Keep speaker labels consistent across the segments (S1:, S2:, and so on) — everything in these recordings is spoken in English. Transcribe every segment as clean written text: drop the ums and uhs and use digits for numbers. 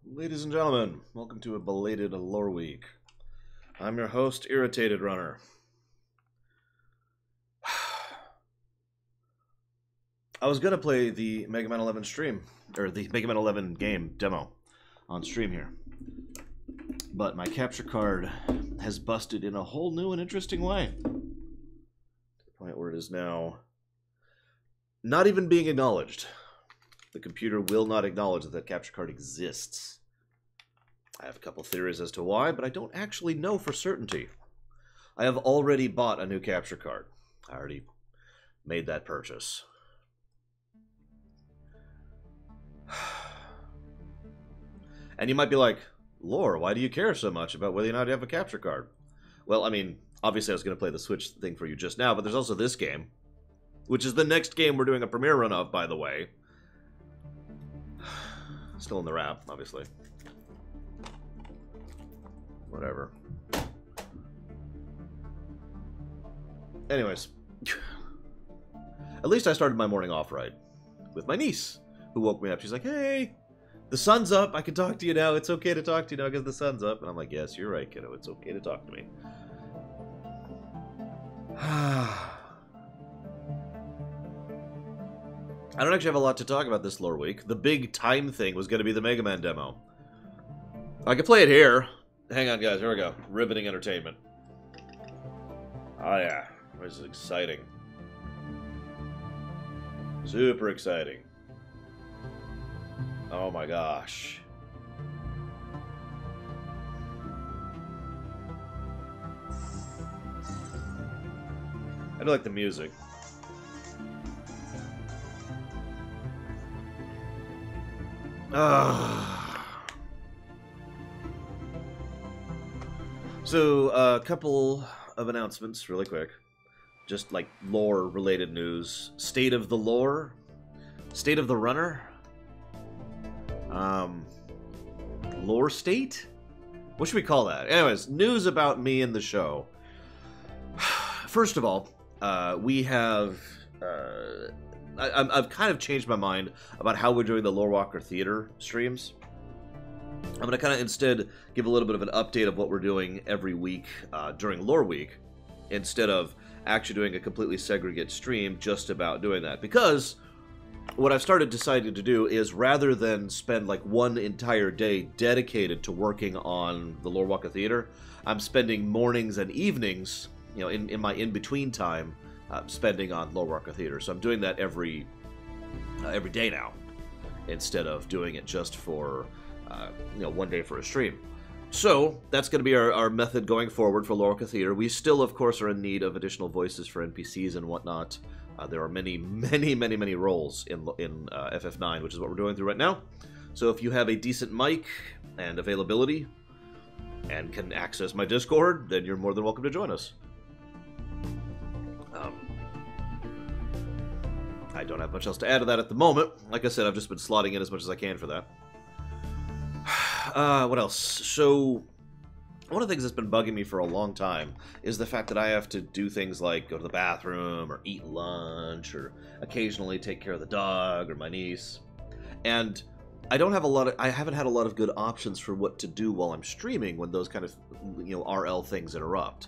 S1: Ladies and gentlemen, welcome to a belated Loreweek. I'm your host, Irritated Runner. I was gonna play the Mega Man 11 stream, or the Mega Man 11 game demo on stream here, but my capture card has busted in a whole new and interesting way. To the point where it is now not even being acknowledged. The computer will not acknowledge that that capture card exists. I have a couple theories as to why, but I don't actually know for certainty. I have already bought a new capture card. I already made that purchase. And you might be like, Lore, why do you care so much about whether or not you have a capture card? Well, I mean, obviously I was going to play the Switch thing for you just now, but there's also this game, which is the next game we're doing a premiere run of, by the way. Still in the wrap, obviously. Whatever. Anyways. At least I started my morning off right with my niece, who woke me up. She's like, hey, the sun's up. I can talk to you now. It's okay to talk to you now because the sun's up. And I'm like, yes, you're right, kiddo. It's okay to talk to me. I don't actually have a lot to talk about this lore week. The big time thing was going to be the Mega Man demo. I could play it here. Hang on, guys. Here we go. Riveting entertainment. Oh, yeah. This is exciting. Super exciting. Oh, my gosh. I do like the music. So, a couple of announcements, really quick. Just like lore-related news. State of the lore? State of the runner? Lore state? What should we call that? Anyways, news about me and the show. First of all, we have... I've kind of changed my mind about how we're doing the Lore Walker Theater streams. I'm going to kind of instead give a little bit of an update of what we're doing every week during Lore Week, instead of actually doing a completely segregated stream just about doing that. Because what I've started deciding to do is, rather than spend like one entire day dedicated to working on the Lore Walker Theater, I'm spending mornings and evenings, you know, in my in-between time, spending on Lore Walker Theater. So I'm doing that every day now, instead of doing it just for one day for a stream. So that's going to be our method going forward for Lore Walker Theater. We still, of course, are in need of additional voices for NPCs and whatnot. There are many roles in FF9, which is what we're going through right now. So if you have a decent mic and availability and can access my Discord, then you're more than welcome to join us. I don't have much else to add to that at the moment. Like I said, I've just been slotting in as much as I can for that. What else? So, one of the things that's been bugging me for a long time is the fact that I have to do things like go to the bathroom or eat lunch or occasionally take care of the dog or my niece. And I haven't had a lot of good options for what to do while I'm streaming when those kind of, RL things interrupt.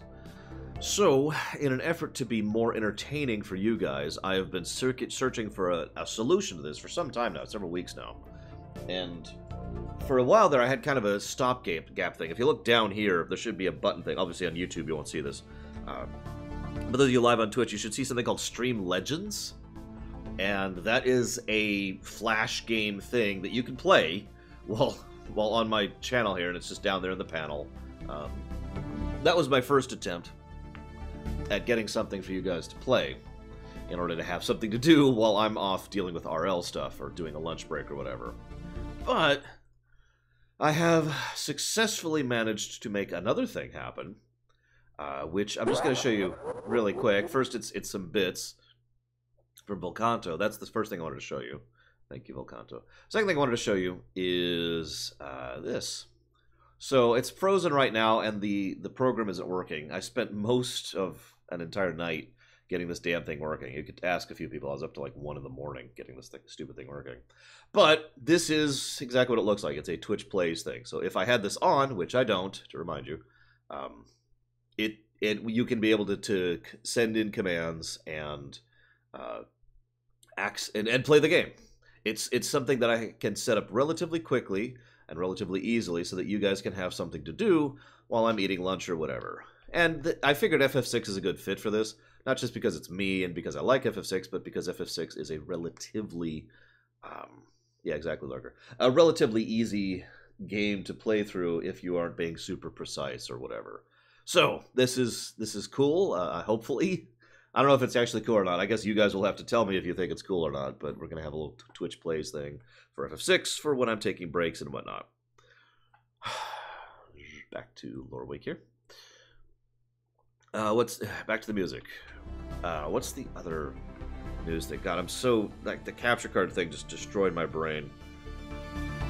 S1: So, in an effort to be more entertaining for you guys, I have been searching for a solution to this for some time now, several weeks now. And for a while there, I had kind of a stopgap thing. If you look down here, there should be a button thing. Obviously on YouTube, you won't see this. But those of you live on Twitch, you should see something called Stream Legends. And that is a flash game thing that you can play while on my channel here, and it's just down there in the panel. That was my first attempt at getting something for you guys to play in order to have something to do while I'm off dealing with RL stuff or doing a lunch break or whatever. But I have successfully managed to make another thing happen, which I'm just going to show you really quick. First, it's some bits from Volcanto. That's the first thing I wanted to show you. Thank you, Volcanto. Second thing I wanted to show you is this. So it's frozen right now, and the program isn't working. I spent most of an entire night getting this damn thing working. You could ask a few people. I was up to like 1 in the morning getting this stupid thing working. But this is exactly what it looks like. It's a Twitch Plays thing. So if I had this on, which I don't, to remind you, you can be able to send in commands and and play the game. It's something that I can set up relatively quickly and relatively easily so that you guys can have something to do while I'm eating lunch or whatever. And I figured FF6 is a good fit for this, not just because it's me and because I like FF6, but because FF6 is a relatively, yeah, exactly, Lurker, a relatively easy game to play through if you aren't being super precise or whatever. So this is cool. Hopefully, I don't know if it's actually cool or not. I guess you guys will have to tell me if you think it's cool or not. But we're gonna have a little Twitch Plays thing for FF6 for when I'm taking breaks and whatnot. Back to Loreweek here. Back to the music? What's the other news thing? God, I'm so like the capture card thing just destroyed my brain.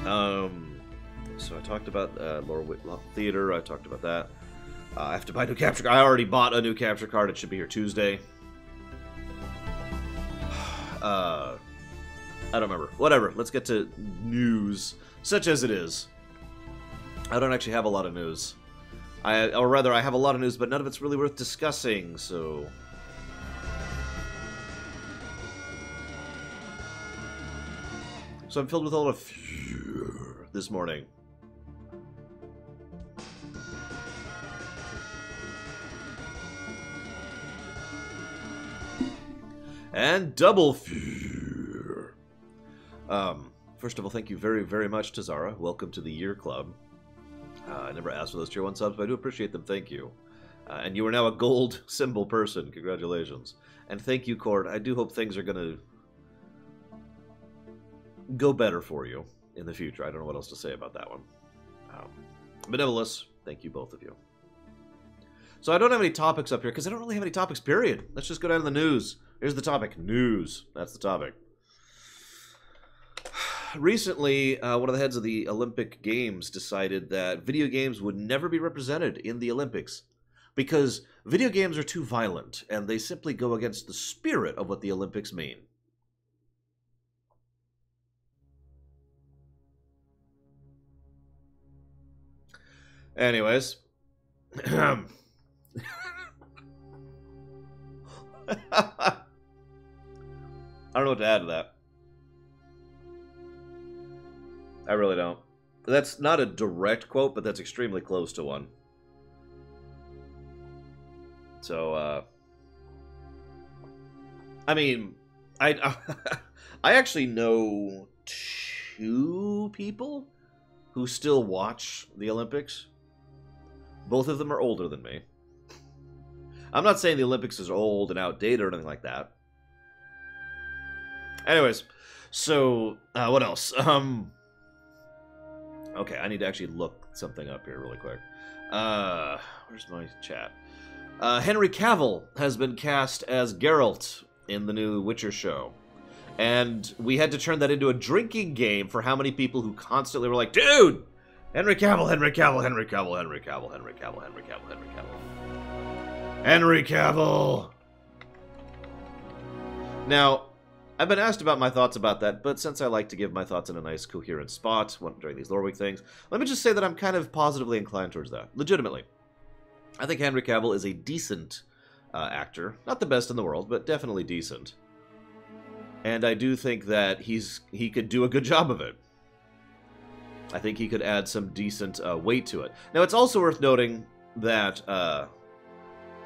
S1: So I talked about Loreweek Theater. I talked about that. I have to buy a new capture card. I already bought a new capture card. It should be here Tuesday. I don't remember. Whatever. Let's get to news, such as it is. I don't actually have a lot of news. Or rather, I have a lot of news, but none of it's really worth discussing, so... So I'm filled with a lot of fear this morning. And double fear. First of all, thank you very, very much to Zara. Welcome to the Year Club. I never asked for those tier 1 subs, but I do appreciate them. Thank you. And you are now a gold symbol person. Congratulations. And thank you, Cord. I do hope things are going to go better for you in the future. I don't know what else to say about that one. Benevolous, thank you, both of you. So I don't have any topics up here, because I don't really have any topics, period. Let's just go down to the news. Here's the topic. News. That's the topic. Recently, one of the heads of the Olympic Games decided that video games would never be represented in the Olympics because video games are too violent, and they simply go against the spirit of what the Olympics mean. Anyways. I don't know what to add to that. I really don't. That's not a direct quote, but that's extremely close to one. So, I mean, I actually know 2 people who still watch the Olympics. Both of them are older than me. I'm not saying the Olympics is old and outdated or anything like that. Anyways, so, what else? Okay, I need to actually look something up here really quick. Where's my chat? Henry Cavill has been cast as Geralt in the new Witcher show. And we had to turn that into a drinking game for how many people who constantly were like, dude! Henry Cavill, Henry Cavill, Henry Cavill, Henry Cavill, Henry Cavill, Henry Cavill, Henry Cavill. Henry Cavill! Now, I've been asked about my thoughts about that, but since I like to give my thoughts in a nice, coherent spot during these Loreweek things, let me just say that I'm kind of positively inclined towards that. Legitimately. I think Henry Cavill is a decent actor. Not the best in the world, but definitely decent. And I do think that he could do a good job of it. I think he could add some decent weight to it. Now, it's also worth noting that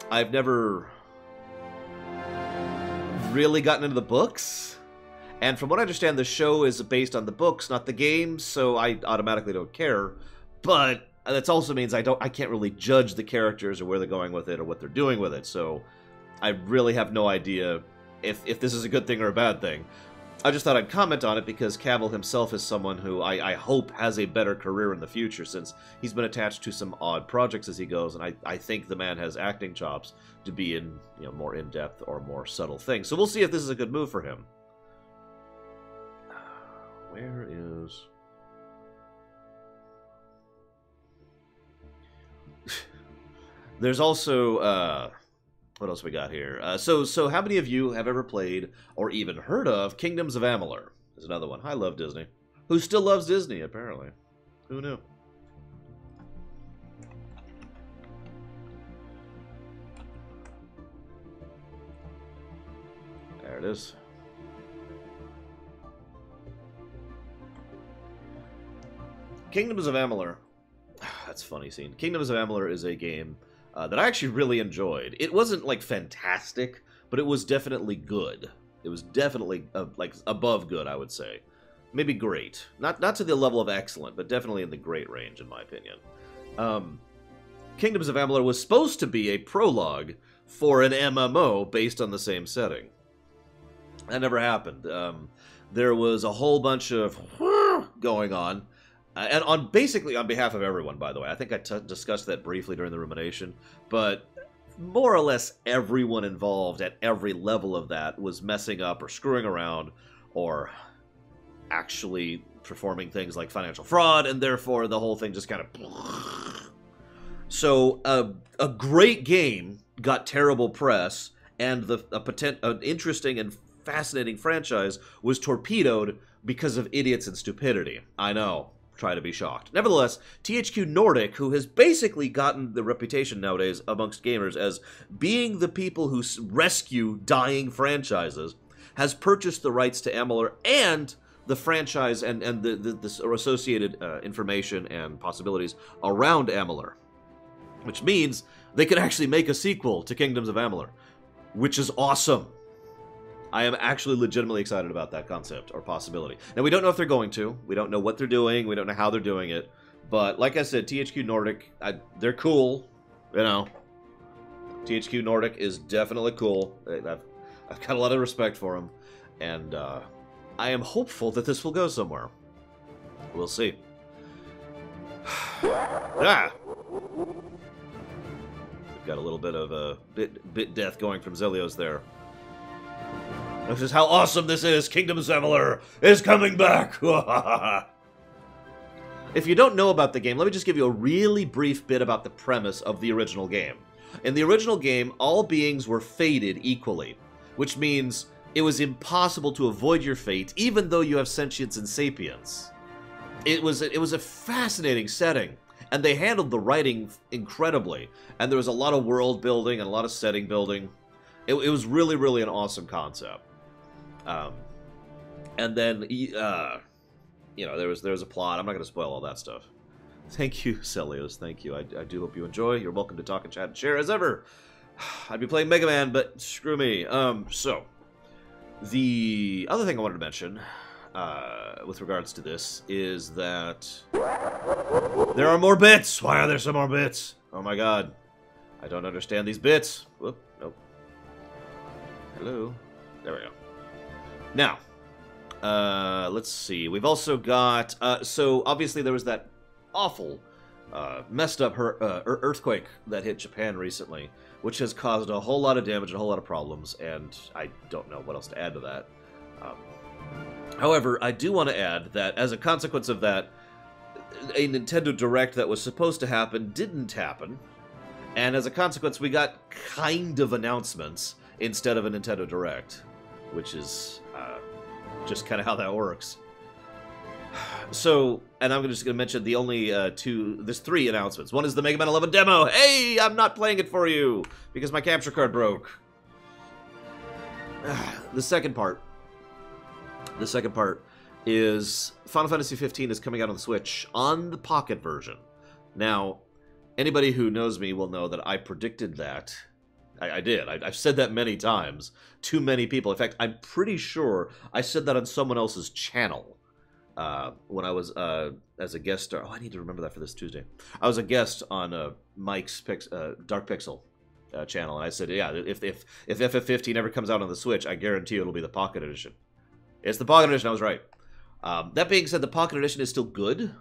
S1: I've never really gotten into the books. And from what I understand, the show is based on the books, not the games, so I automatically don't care. But that also means I can't really judge the characters or where they're going with it or what they're doing with it. So I really have no idea if this is a good thing or a bad thing. I just thought I'd comment on it because Cavill himself is someone who I hope has a better career in the future, since he's been attached to some odd projects as he goes, and I think the man has acting chops to be in more in-depth or more subtle things. So we'll see if this is a good move for him. Where is... There's also What else we got here? So how many of you have ever played or even heard of Kingdoms of Amalur? There's another one. I love Disney. Who still loves Disney, apparently. Who knew? There it is. Kingdoms of Amalur. That's a funny scene. Kingdoms of Amalur is a game that I actually really enjoyed. It wasn't, like, fantastic, but it was definitely good. It was definitely, like, above good, I would say. Maybe great. Not to the level of excellent, but definitely in the great range, in my opinion. Kingdoms of Amalur was supposed to be a prologue for an MMO based on the same setting. That never happened. There was a whole bunch of going on. And basically on behalf of everyone, by the way. I think I discussed that briefly during the rumination. But more or less everyone involved at every level of that was messing up or screwing around or actually performing things like financial fraud, and therefore the whole thing just kind of... So a great game got terrible press, and an interesting and fascinating franchise was torpedoed because of idiots and stupidity. I know. Try to be shocked. Nevertheless, THQ Nordic, who has basically gotten the reputation nowadays amongst gamers as being the people who rescue dying franchises, has purchased the rights to Amalur and the franchise and the associated information and possibilities around Amalur. Which means they could actually make a sequel to Kingdoms of Amalur, which is awesome. I am actually legitimately excited about that concept or possibility. Now, we don't know if they're going to. We don't know what they're doing. We don't know how they're doing it. But like I said, THQ Nordic, they're cool. You know, THQ Nordic is definitely cool. I've got a lot of respect for them. And I am hopeful that this will go somewhere. We'll see. Ah! We've got a little bit of a bit death going from Zelios there. This is how awesome this is! Kingdoms of Amalur is coming back! If you don't know about the game, let me just give you a really brief bit about the premise of the original game. In the original game, all beings were fated equally, which means it was impossible to avoid your fate, even though you have sentience and sapience. It was a fascinating setting, and they handled the writing incredibly, and there was a lot of world building and a lot of setting building. It was really, really an awesome concept. And then, you know, there was a plot. I'm not going to spoil all that stuff. Thank you, Celios. Thank you. I do hope you enjoy. You're welcome to talk and chat and share as ever. I'd be playing Mega Man, but screw me. So, the other thing I wanted to mention, with regards to this, is that there are more bits. Why are there some more bits? Oh my god. I don't understand these bits. Whoop, nope. Hello. There we go. Now, let's see. We've also got, so obviously there was that awful, messed up earthquake that hit Japan recently, which has caused a whole lot of damage and a whole lot of problems, and I don't know what else to add to that. However, I do want to add that as a consequence of that, a Nintendo Direct that was supposed to happen didn't happen, and as a consequence we got kind of announcements instead of a Nintendo Direct, which is just kind of how that works. So, and I'm just going to mention the only there's 3 announcements. One is the Mega Man 11 demo. Hey, I'm not playing it for you because my capture card broke. The second part is Final Fantasy 15 is coming out on the Switch on the Pocket version. Now, anybody who knows me will know that I predicted that. I did. I've said that many times. Too many people. In fact, I'm pretty sure I said that on someone else's channel when I was as a guest star. Oh, I need to remember that for this Tuesday. I was a guest on Mike's Dark Pixel channel, and I said, yeah, if FF15 ever comes out on the Switch, I guarantee it'll be the Pocket Edition. It's the Pocket Edition. I was right. That being said, the Pocket Edition is still good.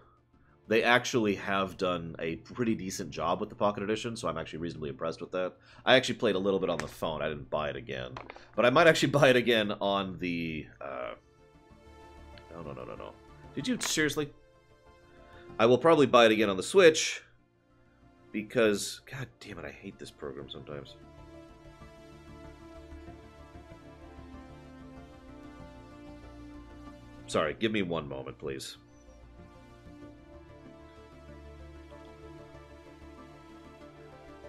S1: They actually have done a pretty decent job with the Pocket Edition, so I'm actually reasonably impressed with that. I actually played a little bit on the phone. I didn't buy it again. But I might actually buy it again on the... No. Did you? Seriously? I will probably buy it again on the Switch, because... God damn it, I hate this program sometimes. Sorry, give me one moment, please.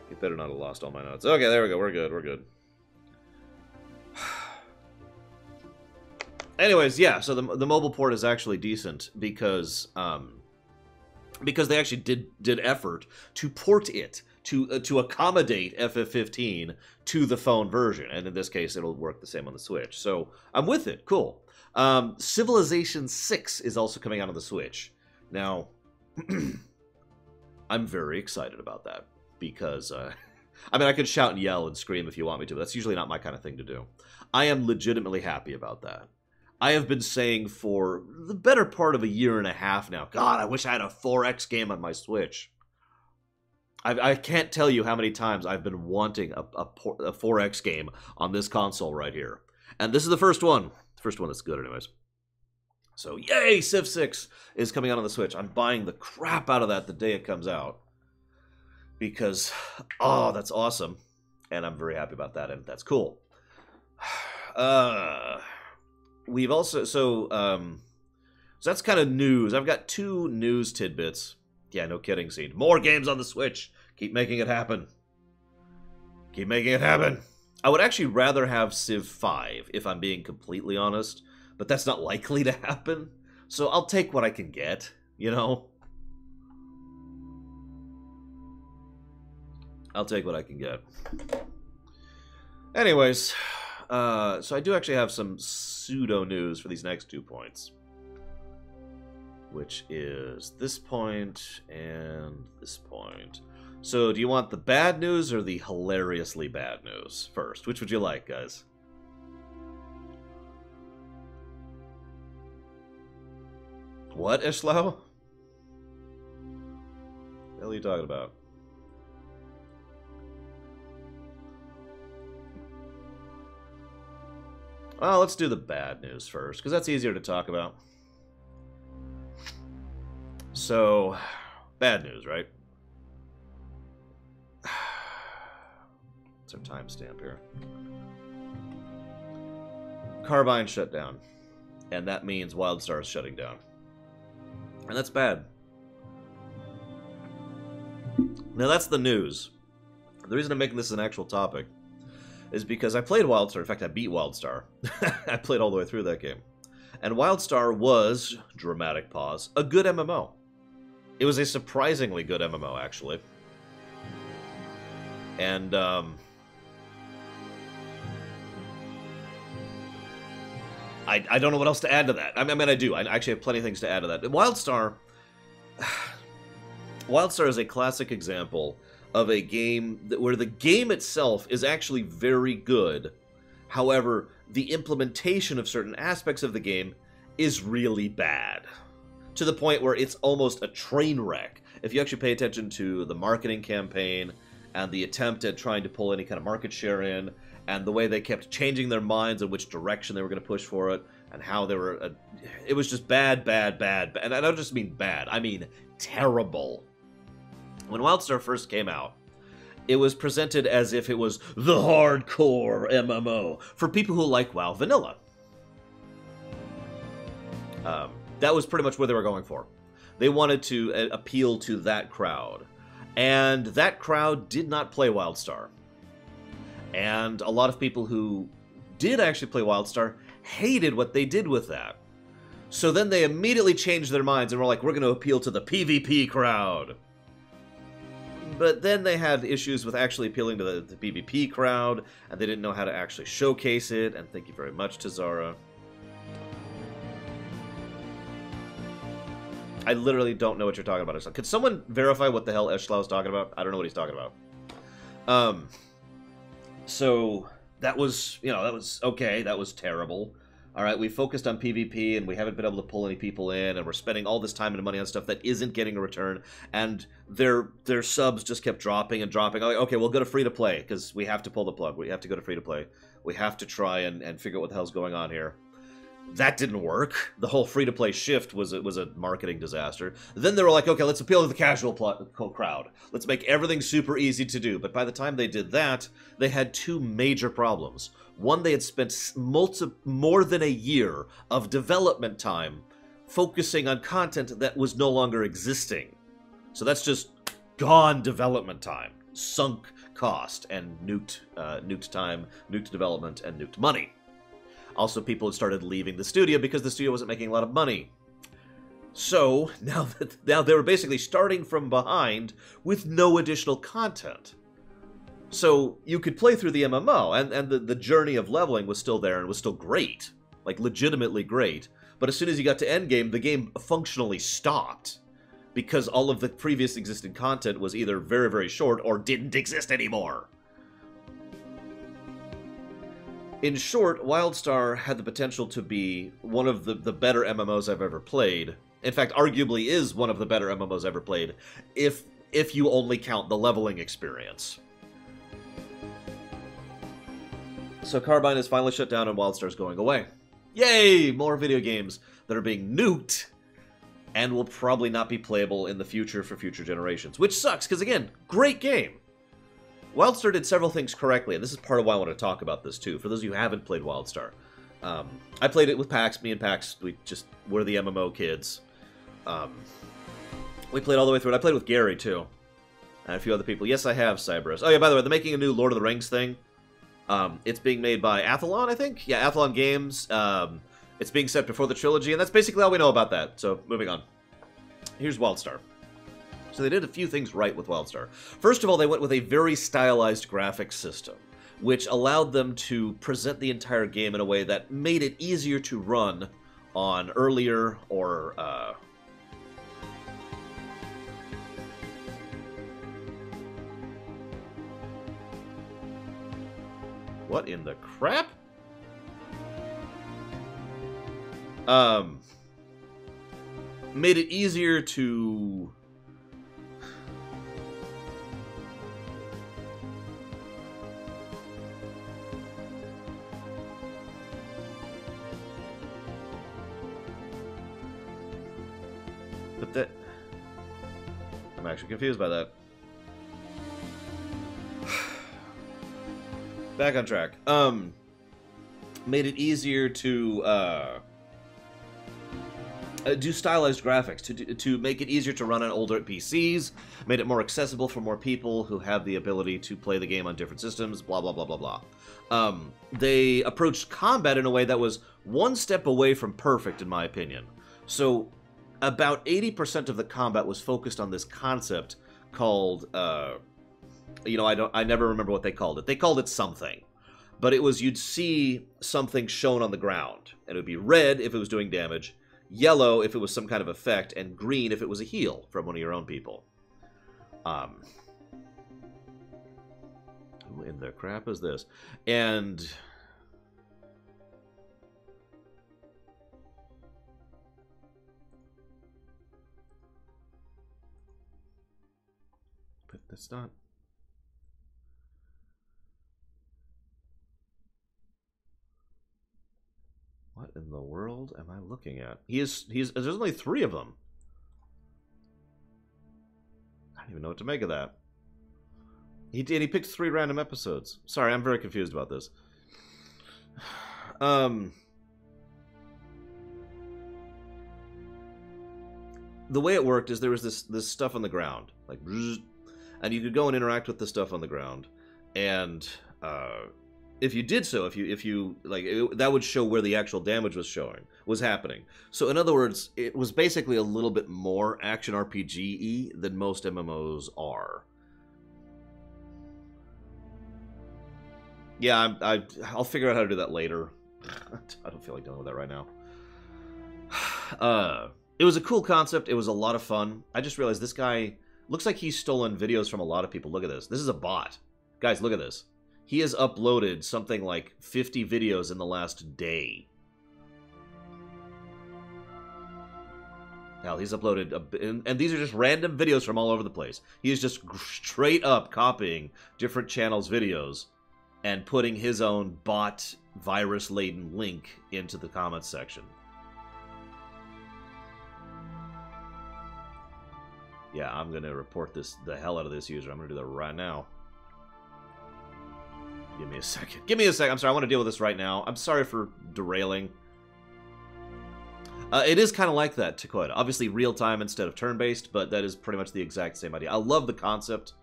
S1: You better not have lost all my notes. Okay, there we go. We're good. We're good. Anyways, yeah, so the mobile port is actually decent because they actually did effort to port it to accommodate FF15 to the phone version, and in this case, it'll work the same on the Switch. So I'm with it. Cool. Civilization 6 is also coming out on the Switch. Now, I'm very excited about that because, I mean, I could shout and yell and scream if you want me to, but that's usually not my kind of thing to do. I am legitimately happy about that. I have been saying for the better part of a year and a half now, God, I wish I had a 4X game on my Switch. I can't tell you how many times I've been wanting a 4X game on this console right here. And this is the first one. The first one that's good anyways. So, yay! Civ 6 is coming out on the Switch. I'm buying the crap out of that the day it comes out. Because, oh, that's awesome. And I'm very happy about that, and that's cool. We've also, so that's kind of news. I've got 2 news tidbits. Yeah, no kidding, Seed. More games on the Switch. Keep making it happen. Keep making it happen. I would actually rather have Civ 5, if I'm being completely honest. But that's not likely to happen. So I'll take what I can get, you know? I'll take what I can get. Anyways, so I do actually have some pseudo-news for these next 2 points. Which is this point and this point. So, do you want the bad news or the hilariously bad news first? Which would you like, guys? What, Ishlau? What the hell are you talking about? Well, let's do the bad news first, because that's easier to talk about. So, bad news, right? What's our timestamp here? Carbine shut down. And that means Wildstar is shutting down. And that's bad. Now, that's the news. The reason I'm making this an actual topic is because I played Wildstar. In fact, I beat Wildstar. I played all the way through that game. And Wildstar was, dramatic pause, a good MMO. It was a surprisingly good MMO, actually. And, I don't know what else to add to that. I mean, I do. I actually have plenty of things to add to that. Wildstar is a classic example of a game where the game itself is actually very good. However, the implementation of certain aspects of the game is really bad. To the point where it's almost a train wreck. If you actually pay attention to the marketing campaign and the attempt at trying to pull any kind of market share in, and the way they kept changing their minds on which direction they were going to push for it, and how they were... it was just bad, bad, bad. And I don't just mean bad, I mean terrible. When Wildstar first came out, it was presented as if it was the hardcore MMO for people who like WoW Vanilla. That was pretty much what they were going for. They wanted to appeal to that crowd. And that crowd did not play Wildstar. And a lot of people who did actually play Wildstar hated what they did with that. So then they immediately changed their minds and were like, we're going to appeal to the PvP crowd. But then they had issues with actually appealing to the PvP crowd, and they didn't know how to actually showcase it, and thank you very much, Tazara. I literally don't know what you're talking about. Could someone verify what the hell Eshlau's talking about? I don't know what he's talking about. So, that was, you know, that was okay, that was terrible. Alright, we focused on PvP, and we haven't been able to pull any people in, and we're spending all this time and money on stuff that isn't getting a return, and their subs just kept dropping and dropping. Like, okay, we'll go to free-to-play, because we have to pull the plug. We have to go to free-to-play. We have to try and figure out what the hell's going on here. That didn't work. The whole free-to-play shift was a marketing disaster. Then they were like, okay, let's appeal to the casual crowd. Let's make everything super easy to do. But by the time they did that, they had two major problems. One, they had spent more than a year of development time focusing on content that was no longer existing. So that's just gone development time, sunk cost, and nuked time, nuked development, and nuked money. Also, people had started leaving the studio because the studio wasn't making a lot of money. So, now they were basically starting from behind with no additional content. So, you could play through the MMO, and the journey of leveling was still there and was still great. Like, legitimately great. But as soon as you got to endgame, the game functionally stopped. Because all of the previous existing content was either very, very short or didn't exist anymore. In short, Wildstar had the potential to be one of the better MMOs I've ever played. In fact, arguably is one of the better MMOs ever played, if you only count the leveling experience. So Carbine is finally shut down and Wildstar's going away. Yay! More video games that are being nuked and will probably not be playable in the future for future generations. Which sucks, because again, great game! Wildstar did several things correctly, and this is part of why I want to talk about this, too. For those of you who haven't played Wildstar. I played it with Pax. Me and Pax, we're the MMO kids. We played all the way through it. I played with Gary, too. And a few other people. Yes, I have, Cyberus. Oh, yeah, by the way, they're making a new Lord of the Rings thing. It's being made by Athlon, I think? Yeah, Athlon Games. It's being set before the trilogy, and that's basically all we know about that. So, moving on. Here's Wildstar. So they did a few things right with Wildstar. First of all, they went with a very stylized graphics system, which allowed them to present the entire game in a way that made it easier to run on earlier or... What in the crap? Made it easier to... But that... I'm actually confused by that. Back on track. Made it easier to, do stylized graphics, to make it easier to run on older PCs, made it more accessible for more people who have the ability to play the game on different systems, blah, blah, blah, blah, blah. They approached combat in a way that was one step away from perfect, in my opinion. So, about 80% of the combat was focused on this concept called, you know, I never remember what they called it. They called it something. But it was, you'd see something shown on the ground. And it would be red if it was doing damage, yellow if it was some kind of effect, and green if it was a heal from one of your own people. Who in the crap is this? And... But that's not... What in the world am I looking at? There's only 3 of them. I don't even know what to make of that. He picked 3 random episodes. Sorry, I'm very confused about this. The way it worked is there was this stuff on the ground, like, and you could go and interact with the stuff on the ground, and if you did so, if you that would show where the actual damage was happening. So in other words, it was basically a little bit more action RPG-y than most MMOs are. Yeah, I'll figure out how to do that later. I don't feel like dealing with that right now. It was a cool concept. It was a lot of fun. I just realized this guy looks like he's stolen videos from a lot of people. Look at this. This is a bot. Guys, look at this. He has uploaded something like 50 videos in the last day. Now, he's uploaded, and these are just random videos from all over the place. He is just straight up copying different channels' videos and putting his own bot virus-laden link into the comments section. Yeah, I'm going to report the hell out of this user. I'm going to do that right now. Give me a second. Give me a second. I'm sorry, I want to deal with this right now. I'm sorry for derailing. It is kind of like that, Takoida. Obviously real-time instead of turn-based, but that is pretty much the exact same idea. I love the concept.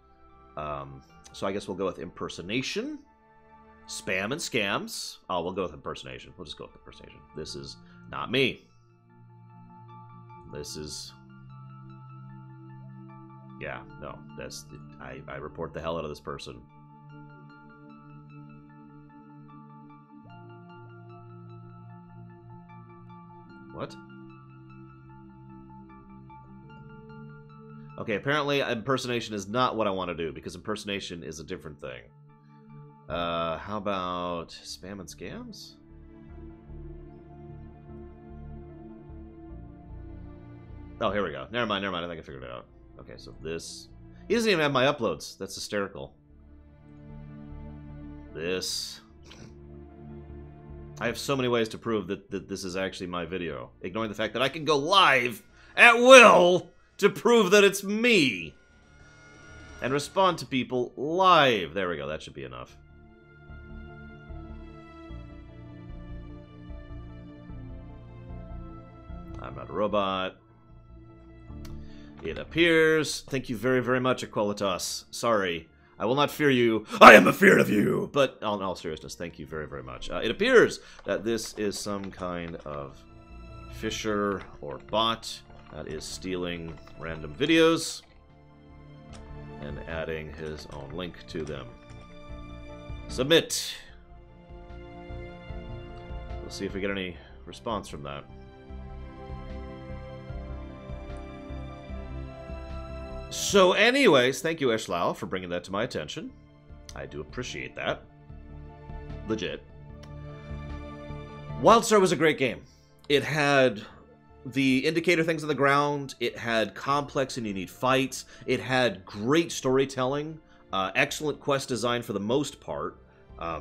S1: So I guess we'll go with impersonation. Spam and scams. Oh, we'll go with impersonation. We'll just go with impersonation. This is not me. This is... Yeah, no. That's... I report the hell out of this person. What? Okay, apparently impersonation is not what I want to do, because impersonation is a different thing. How about spam and scams? Oh, here we go. Never mind. I think I figured it out. Okay, so this... He doesn't even have my uploads. That's hysterical. This... I have so many ways to prove that this is actually my video, ignoring the fact that I can go live at will to prove that it's me. And respond to people live. There we go, that should be enough. I'm not a robot. It appears. Thank you very, very much, Equalitas. Sorry. I will not fear you. I am afeard of you! But, in all seriousness, thank you very, very much. It appears that this is some kind of fisher or bot that is stealing random videos and adding his own link to them. Submit! We'll see if we get any response from that. So anyways, thank you, Eshlau, for bringing that to my attention. I do appreciate that. Legit. Wildstar was a great game. It had the indicator things on the ground. It had complex and unique fights. It had great storytelling. Excellent quest design for the most part. A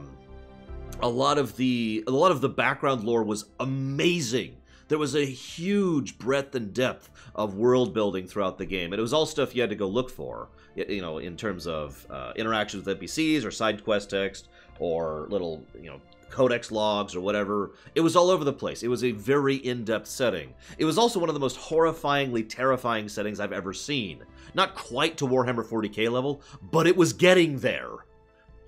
S1: lot of the background lore was amazing. There was a huge breadth and depth of world building throughout the game. And it was all stuff you had to go look for, you know, in terms of interactions with NPCs or side quest text or little, you know, codex logs or whatever. It was all over the place. It was a very in-depth setting. It was also one of the most horrifyingly terrifying settings I've ever seen. Not quite to Warhammer 40k level, but it was getting there.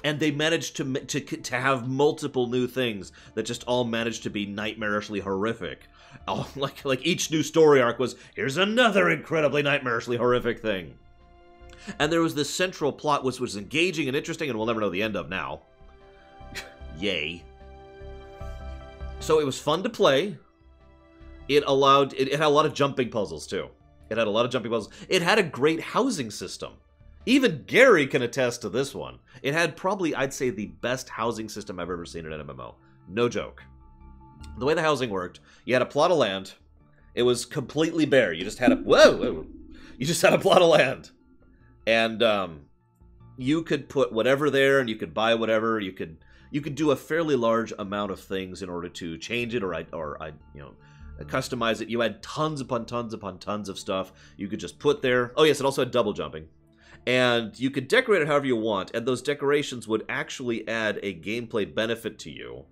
S1: And they managed to have multiple new things that just all managed to be nightmarishly horrific. Oh, like each new story arc was, here's another incredibly nightmarishly horrific thing. And there was this central plot which was engaging and interesting, and we'll never know the end of now. Yay. So it was fun to play. It had a lot of jumping puzzles, too. It had a lot of jumping puzzles. It had a great housing system. Even Gary can attest to this one. It had probably, I'd say, the best housing system I've ever seen in an MMO. No joke. The way the housing worked, you had a plot of land. It was completely bare. You just had a... Whoa! You just had a plot of land. And you could put whatever there, and you could buy whatever. You could do a fairly large amount of things in order to change it or you know, customize it. You had tons upon tons upon tons of stuff you could just put there. Oh, yes, it also had double jumping. And you could decorate it however you want, and those decorations would actually add a gameplay benefit to you.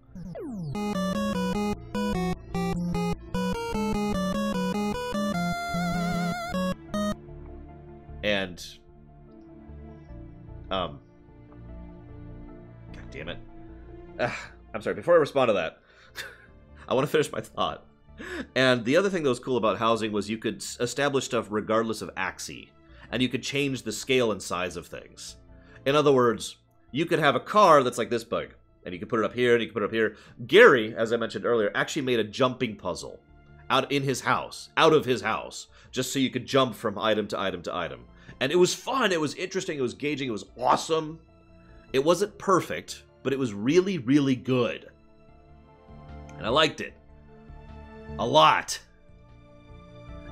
S1: And, God damn it. I'm sorry, before I respond to that, I want to finish my thought. And the other thing that was cool about housing was you could establish stuff regardless of axis. And you could change the scale and size of things. In other words, you could have a car that's like this big, and you could put it up here, and you could put it up here. Gary, as I mentioned earlier, actually made a jumping puzzle out of his house, just so you could jump from item to item to item. And it was fun, it was interesting, it was engaging, it was awesome. It wasn't perfect, but it was really, really good. And I liked it. A lot.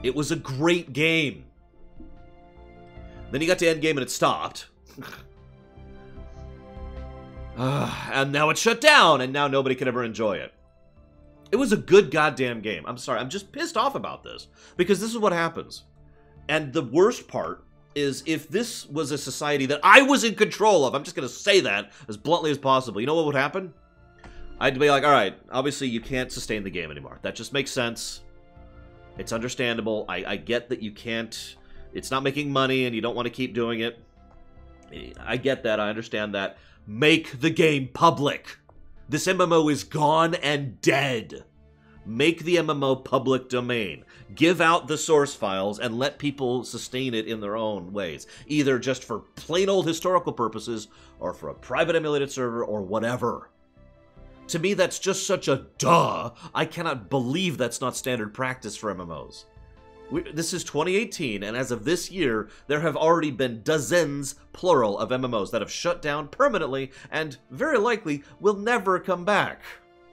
S1: It was a great game. Then you got to endgame and it stopped. And now it's shut down, and now nobody can ever enjoy it. It was a good goddamn game. I'm sorry, I'm just pissed off about this. Because this is what happens. And the worst part is if this was a society that I was in control of, I'm just going to say that as bluntly as possible, you know what would happen? I'd be like, alright, obviously you can't sustain the game anymore. That just makes sense. It's understandable. I get that you can't... It's not making money and you don't want to keep doing it. I get that. I understand that. Make the game public. This MMO is gone and dead. Make the MMO public domain. Give out the source files and let people sustain it in their own ways. Either just for plain old historical purposes or for a private emulated server or whatever. To me, that's just such a duh. I cannot believe that's not standard practice for MMOs. This is 2018, and as of this year, there have already been dozens, plural, of MMOs that have shut down permanently and very likely will never come back.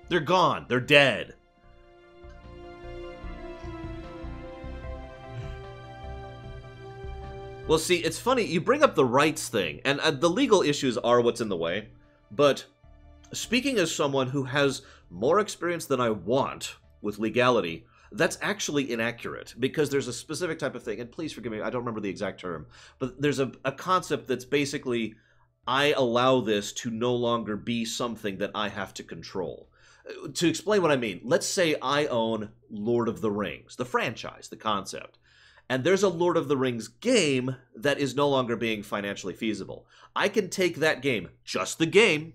S1: They're gone. They're dead. Well, see, it's funny. You bring up the rights thing, and the legal issues are what's in the way, but speaking as someone who has more experience than I want with legality, that's actually inaccurate, because there's a specific type of thing, and please forgive me, I don't remember the exact term, but there's a concept that's basically, I allow this to no longer be something that I have to control. To explain what I mean, let's say I own Lord of the Rings, the franchise, the concept, and there's a Lord of the Rings game that is no longer being financially feasible. I can take that game, just the game,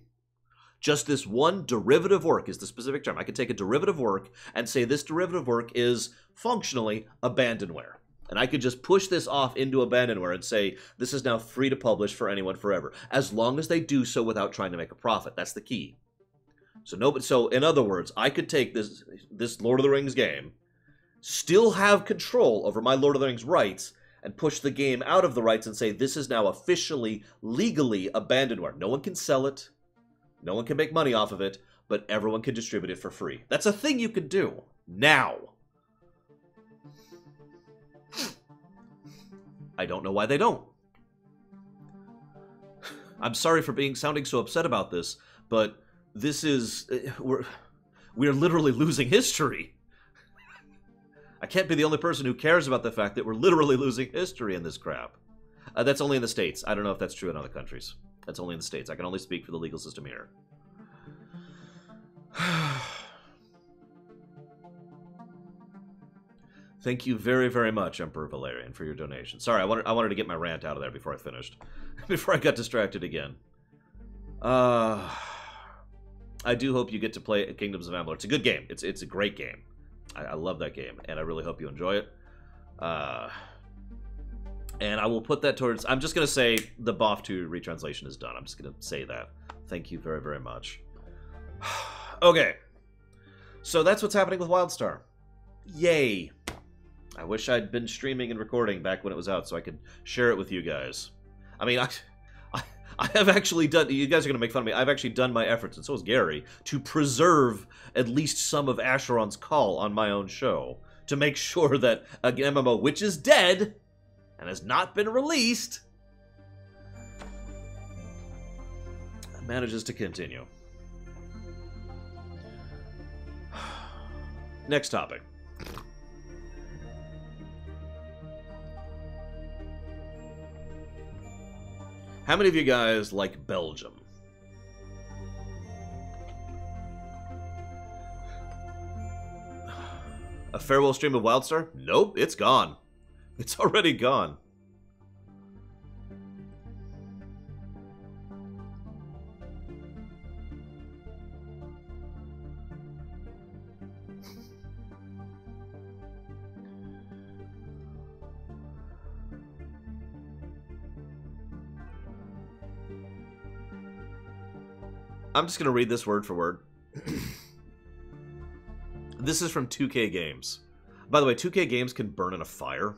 S1: just this one derivative work is the specific term. I could take a derivative work and say this derivative work is functionally abandonware. And I could just push this off into abandonware and say this is now free to publish for anyone forever, as long as they do so without trying to make a profit. That's the key. So in other words, I could take this Lord of the Rings game, still have control over my Lord of the Rings rights, and push the game out of the rights and say this is now officially, legally abandonware. No one can sell it. No one can make money off of it, but everyone can distribute it for free. That's a thing you can do. Now. I don't know why they don't. I'm sorry for sounding so upset about this, but this is... We're literally losing history. I can't be the only person who cares about the fact that we're literally losing history in this crap. That's only in the States. I don't know if that's true in other countries. That's only in the States. I can only speak for the legal system here. Thank you very, very much, Emperor Valerian, for your donation. Sorry, I wanted to get my rant out of there before I finished. Before I got distracted again. I do hope you get to play Kingdoms of Amalur. It's a good game. It's a great game. I love that game, and I really hope you enjoy it. And I will put that towards... I'm just going to say the BOF 2 retranslation is done. I'm just going to say that. Thank you very, very much. Okay. So that's what's happening with Wildstar. Yay. I wish I'd been streaming and recording back when it was out so I could share it with you guys. I mean, I have actually done... You guys are going to make fun of me. I've actually done my efforts, and so has Gary, to preserve at least some of Asheron's Call on my own show. To make sure that an MMO, which is dead... and has not been released, manages to continue. Next topic. How many of you guys like Belgium? A farewell stream of Wildstar? Nope, it's gone. It's already gone. I'm just going to read this word for word. This is from 2K Games. By the way, 2K Games can burn in a fire.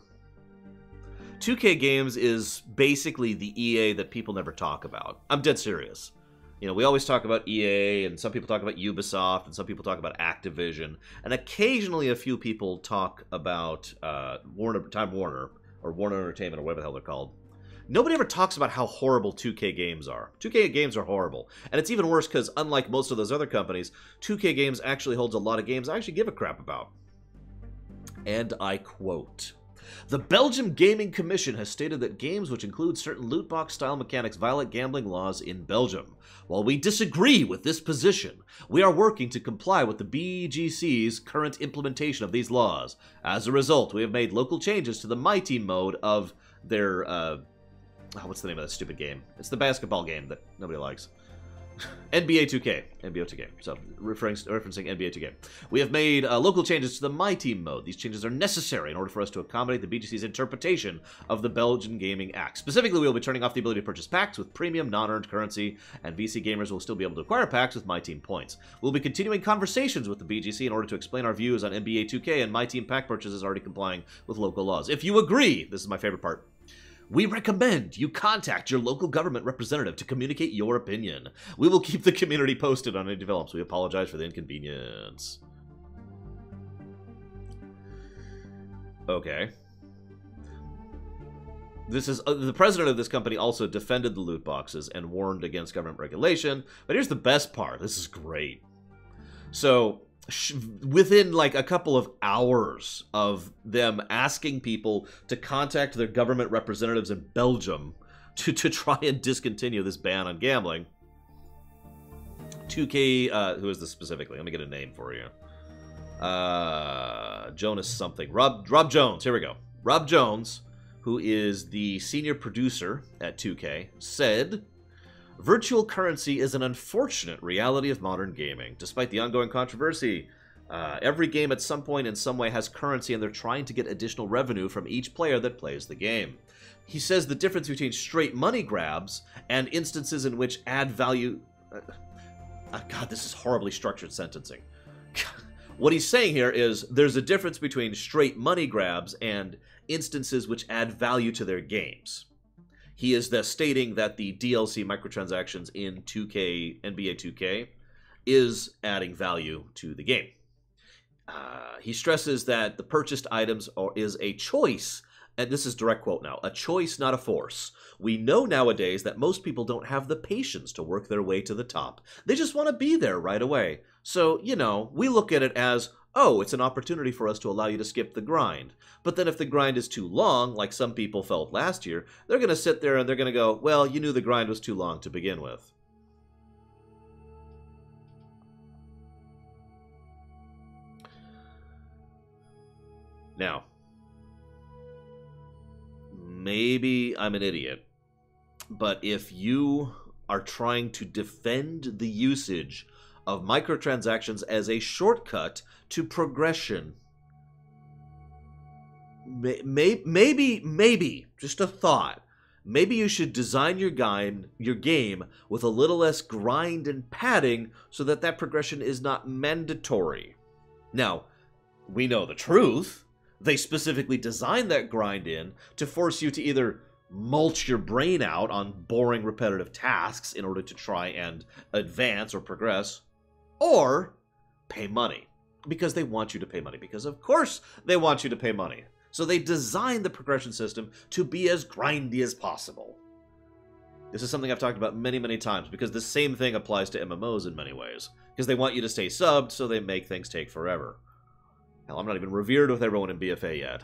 S1: 2K Games is basically the EA that people never talk about. I'm dead serious. You know, we always talk about EA, and some people talk about Ubisoft, and some people talk about Activision, and occasionally a few people talk about Time Warner, or Warner Entertainment, or whatever the hell they're called. Nobody ever talks about how horrible 2K games are. 2K games are horrible. And it's even worse because, unlike most of those other companies, 2K games actually holds a lot of games I actually give a crap about. And I quote, "The Belgium Gaming Commission has stated that games which include certain loot box style mechanics violate gambling laws in Belgium. While we disagree with this position, we are working to comply with the BGC's current implementation of these laws. As a result, we have made local changes to the My Team mode of their, what's the name of that stupid game? It's the basketball game that nobody likes. NBA 2K. NBA 2K. So, referencing NBA 2K. We have made local changes to the My Team mode. These changes are necessary in order for us to accommodate the BGC's interpretation of the Belgian Gaming Act. Specifically, we will be turning off the ability to purchase packs with premium non-earned currency, and VC gamers will still be able to acquire packs with My Team points. We'll be continuing conversations with the BGC in order to explain our views on NBA 2K, and My Team pack purchases already complying with local laws. If you agree," this is my favorite part, "we recommend you contact your local government representative to communicate your opinion. We will keep the community posted on any developments. We apologize for the inconvenience." Okay. This is the president of this company also defended the loot boxes and warned against government regulation. But here's the best part. This is great. So, within like a couple of hours of them asking people to contact their government representatives in Belgium to try and discontinue this ban on gambling, 2K, who is this specifically? Let me get a name for you. Jonas something. Rob Jones. Here we go. Rob Jones, who is the senior producer at 2K, said, "Virtual currency is an unfortunate reality of modern gaming. Despite the ongoing controversy, every game at some point in some way has currency, and they're trying to get additional revenue from each player that plays the game." He says the difference between straight money grabs and instances in which add value... God, this is horribly structured sentencing. What he's saying here is there's a difference between straight money grabs and instances which add value to their games. He is thus stating that the DLC microtransactions in 2K, NBA 2K, is adding value to the game. He stresses that the purchased items is a choice, and this is direct quote now, "a choice, not a force. We know nowadays that most people don't have the patience to work their way to the top. They just want to be there right away. So, you know, we look at it as, oh, it's an opportunity for us to allow you to skip the grind. But then if the grind is too long, like some people felt last year, they're going to sit there and they're going to go, well, you knew the grind was too long to begin with." Now, maybe I'm an idiot, but if you are trying to defend the usage of microtransactions as a shortcut to progression, maybe, just a thought, maybe you should design your game with a little less grind and padding so that that progression is not mandatory. Now, we know the truth. They specifically designed that grind in to force you to either mulch your brain out on boring repetitive tasks in order to try and advance or progress, or pay money. Because they want you to pay money. Because of course they want you to pay money. So they designed the progression system to be as grindy as possible. This is something I've talked about many, many times, because the same thing applies to MMOs in many ways. Because they want you to stay subbed, so they make things take forever. Hell, I'm not even revered with everyone in BFA yet.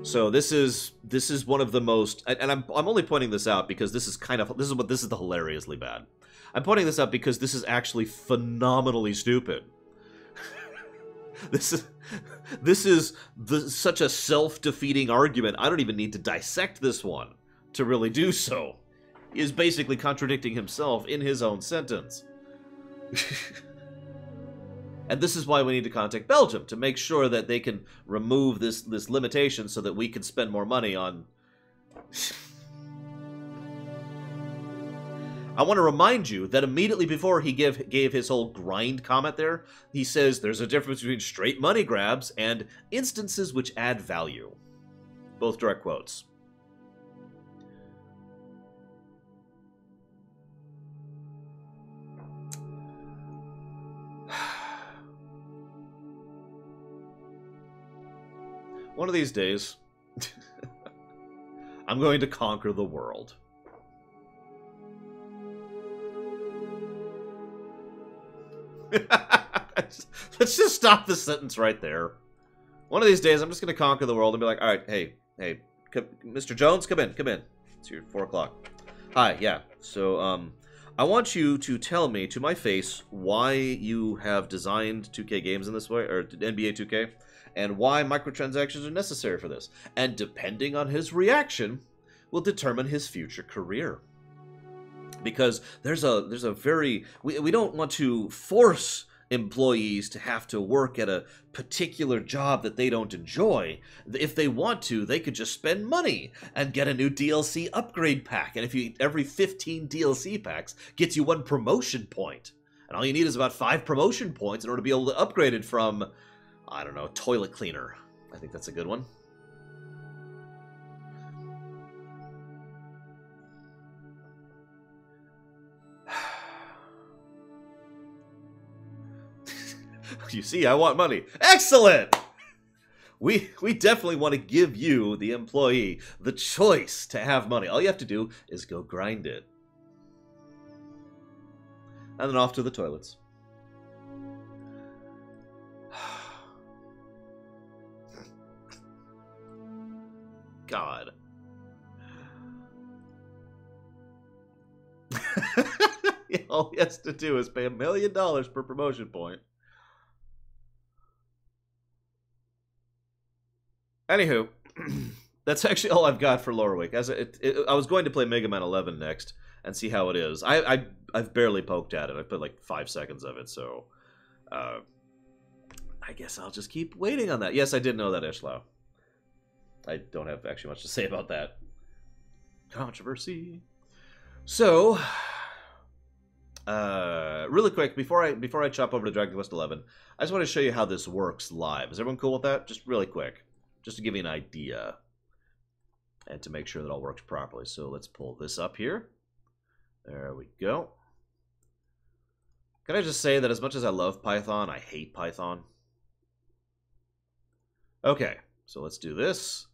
S1: So this is one of the most, and I'm only pointing this out because this is the hilariously bad. I'm pointing this out because this is actually phenomenally stupid. This is such a self-defeating argument. I don't even need to dissect this one to really do so. He is basically contradicting himself in his own sentence. And this is why we need to contact Belgium, to make sure that they can remove this limitation so that we can spend more money on... I want to remind you that immediately before he gave his whole grind comment there, he says there's a difference between straight money grabs and instances which add value. Both direct quotes. One of these days, I'm going to conquer the world. Let's just stop this sentence right there. One of these days, I'm just going to conquer the world and be like, all right, hey, Mr. Jones, come in. It's your 4 o'clock. Hi, yeah. So, I want you to tell me to my face why you have designed 2K games in this way, or NBA 2K, and why microtransactions are necessary for this. And depending on his reaction, will determine his future career. Because there's a very... We don't want to force employees to have to work at a particular job that they don't enjoy. If they want to, they could just spend money and get a new DLC upgrade pack. And if you every 15 DLC packs gets you 1 promotion point. And all you need is about 5 promotion points in order to be able to upgrade it from, I don't know, toilet cleaner. I think that's a good one. You see, I want money. Excellent! We definitely want to give you, the employee, the choice to have money. All you have to do is go grind it. And then off to the toilets. God. All he has to do is pay $1 million per promotion point. Anywho, that's actually all I've got for Loreweek. I was going to play Mega Man 11 next and see how it is. I've barely poked at it. I put like 5 seconds of it, so I guess I'll just keep waiting on that. Yes, I did know that, Ishlau. I don't have actually much to say about that. Controversy. So, really quick, before I chop over to Dragon Quest 11, I just want to show you how this works live. Is everyone cool with that? Just really quick. Just to give you an idea and to make sure that all works properly. So let's pull this up here. There we go. Can I just say that as much as I love Python, I hate Python? Okay, so let's do this.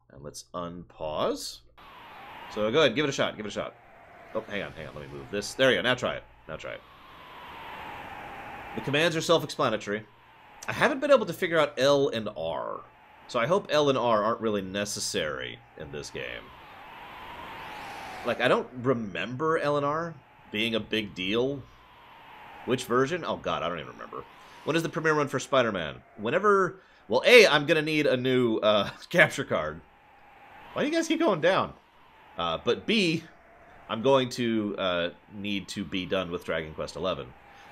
S1: And let's unpause. So go ahead, give it a shot, give it a shot. Oh, hang on, let me move this. There you go, now try it. The commands are self-explanatory. I haven't been able to figure out L and R. So I hope L and R aren't really necessary in this game. Like, I don't remember L and R being a big deal. Which version? Oh god, I don't even remember. When is the premiere run for Spider-Man? Whenever... Well, A, I'm gonna need a new capture card. Why do you guys keep going down? But B, I'm going to need to be done with Dragon Quest 11.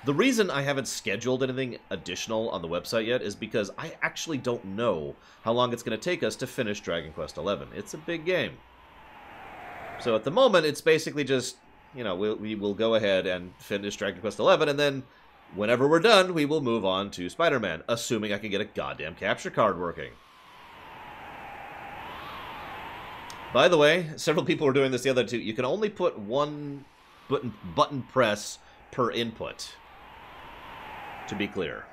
S1: The reason I haven't scheduled anything additional on the website yet is because I actually don't know how long it's going to take us to finish Dragon Quest XI. It's a big game. So at the moment, it's basically just, you know, we will go ahead and finish Dragon Quest XI, and then whenever we're done, we will move on to Spider-Man, assuming I can get a goddamn capture card working. By the way, several people were doing this the other two. You can only put 1 button press per input. To be clear,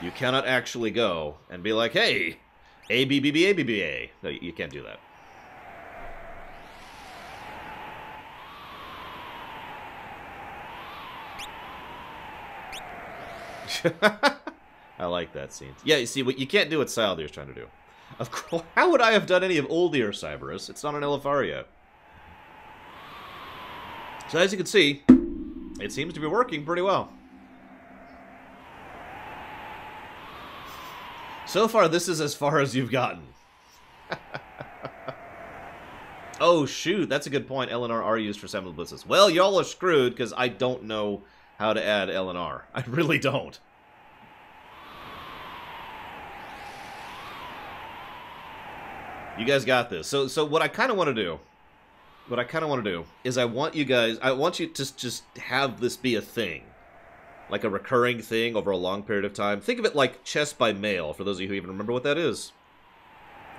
S1: you cannot actually go and be like, hey, A, B, B, B, A, B, B, A. No, you can't do that. I like that scene. Yeah, you see, what you can't do what Sildier's trying to do. Of course, how would I have done any of Old Ear Cyberus? It's not an LFR yet. So as you can see, it seems to be working pretty well. So far, this is as far as you've gotten. Oh, shoot. That's a good point. L and R are used for Samuel Blitzes. Well, y'all are screwed, because I don't know how to add L and R. I really don't. You guys got this. So what I kind of want to do, is I want you to just have this be a thing. Like a recurring thing over a long period of time. Think of it like chess by mail, for those of you who even remember what that is.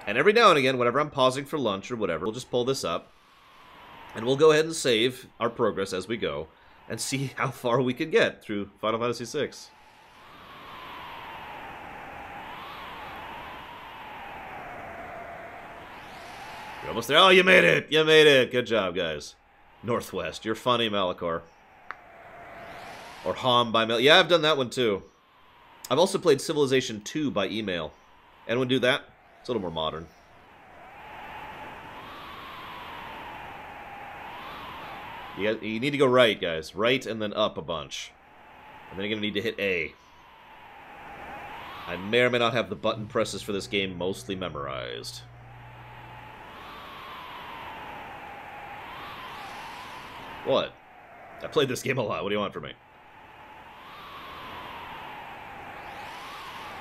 S1: And every now and again, whenever I'm pausing for lunch or whatever, we'll just pull this up. And we'll go ahead and save our progress as we go. And see how far we can get through Final Fantasy VI. Almost there. Oh, you made it! You made it! Good job, guys. Northwest. You're funny, Malachor. Or Hom by mail. Yeah, I've done that one, too. I've also played Civilization 2 by email. Anyone do that? It's a little more modern. You need to go right, guys. Right and then up a bunch. And then you're going to need to hit A. I may or may not have the button presses for this game mostly memorized. What? I played this game a lot. What do you want from me?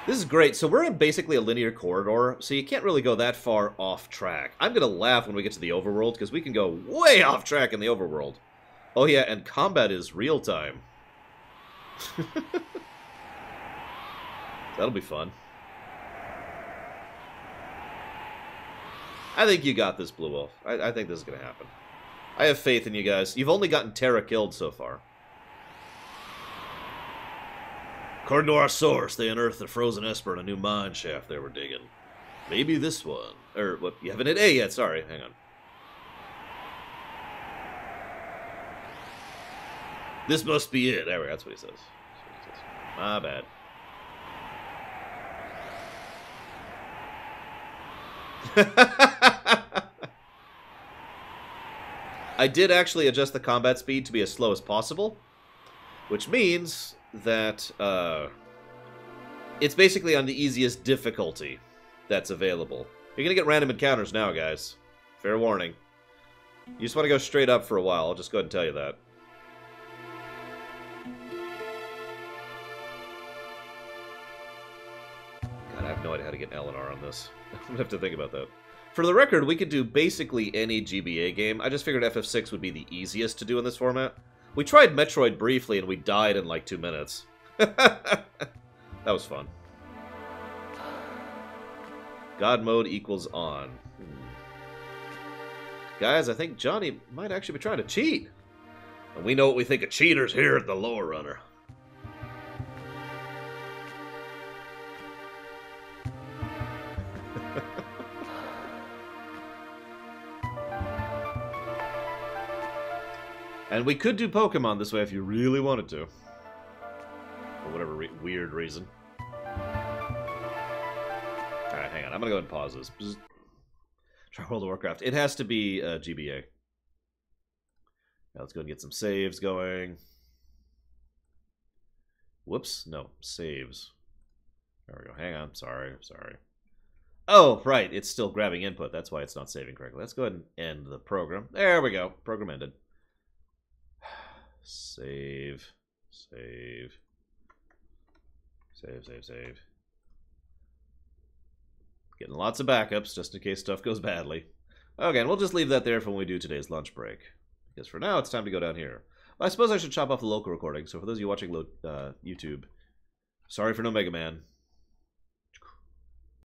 S1: This is great. So we're in basically a linear corridor, so you can't really go that far off track. I'm going to laugh when we get to the overworld, because we can go way off track in the overworld. Oh yeah, and combat is real time. That'll be fun. I think you got this, Blue Wolf. I think this is going to happen. I have faith in you guys. You've only gotten Terra killed so far. According to our source, they unearthed the frozen Esper in a new mine shaft they were digging. Maybe this one. Or, what? You haven't hit A yet. Sorry. Hang on. This must be it. There we go. That's what he says. My bad. I did actually adjust the combat speed to be as slow as possible, which means that it's basically on the easiest difficulty that's available. You're going to get random encounters now, guys. Fair warning. You just want to go straight up for a while. I'll just go ahead and tell you that. God, I have no idea how to get Eleanor on this. I'm going to have to think about that. For the record, we could do basically any GBA game. I just figured FF6 would be the easiest to do in this format. We tried Metroid briefly, and we died in like 2 minutes. That was fun. God mode equals on. Guys, I think Johnny might actually be trying to cheat. And we know what we think of cheaters here at the Lore Runner. And we could do Pokemon this way if you really wanted to. For whatever weird reason. Alright, hang on. I'm going to go ahead and pause this. Bzz. Try World of Warcraft. It has to be GBA. Now let's go and get some saves going. Whoops. No. Saves. There we go. Hang on. Sorry. Oh, right. It's still grabbing input. That's why it's not saving correctly. Let's go ahead and end the program. There we go. Program ended. Save. Getting lots of backups just in case stuff goes badly. Okay, and we'll just leave that there for when we do today's lunch break. Because for now, it's time to go down here. I suppose I should chop off the local recording, so for those of you watching YouTube, sorry for no Mega Man.